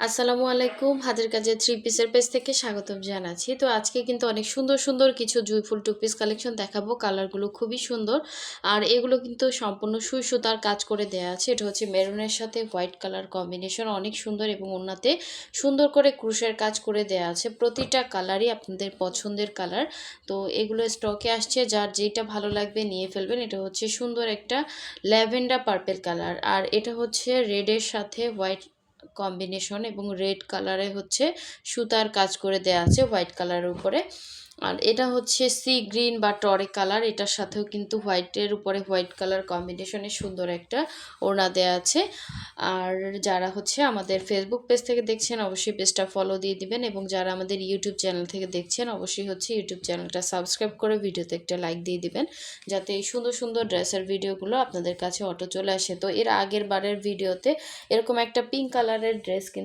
আসসালামু আলাইকুম। হাতের কাজে থ্রি পিসের পেজ থেকে স্বাগতম জানাচ্ছি। তো আজকে কিন্তু অনেক সুন্দর, সুন্দর কিছু জুঁই টু পিস কালেকশন দেখাবো। কালারগুলো খুবই সুন্দর। আর এগুলো কিন্তু সম্পূর্ণ সুই সুতার কাজ করে দেয়া আছে। এটা হচ্ছে মেরুনের সাথে হোয়াইট কালার কম্বিনেশন অনেক সুন্দর এবং ওড়নাতে সুন্দর করে ক্রুশের কাজ করে দেয়া আছে। প্রতিটা কালারই আপনাদের পছন্দের কালার। তো এগুলো স্টকে আসছে, যার যেটা ভালো লাগবে নিয়ে ফেলবেন। এটা হচ্ছে সুন্দর একটা ল্যাভেন্ডার পার্পল কালার। আর এটা হচ্ছে রেডের সাথে হোয়াইট কম্বিনেশন এবং রেড কালারে হচ্ছে সুতার কাজ করে দেয়া আছে হোয়াইট কালারের উপরে। আর এটা হচ্ছে সি গ্রিন বা টরে কালার, এটার সাথেও কিন্তু হোয়াইটের উপরে হোয়াইট কালার কম্বিনেশনে সুন্দর একটা ওড়না দেয়া আছে। আর যারা হচ্ছে আমাদের ফেসবুক পেজ থেকে দেখছেন অবশ্যই পেজটা ফলো দিয়ে দিবেন, এবং যারা আমাদের ইউটিউব চ্যানেল থেকে দেখছেন অবশ্যই হচ্ছে ইউটিউব চ্যানেলটা সাবস্ক্রাইব করে ভিডিওতে একটা লাইক দিয়ে দিবেন, যাতে এই সুন্দর সুন্দর ড্রেসের ভিডিওগুলো আপনাদের কাছে অটো চলে আসে। তো এর আগের বারের ভিডিওতে এরকম একটা পিঙ্ক কালারের ড্রেস কিন্তু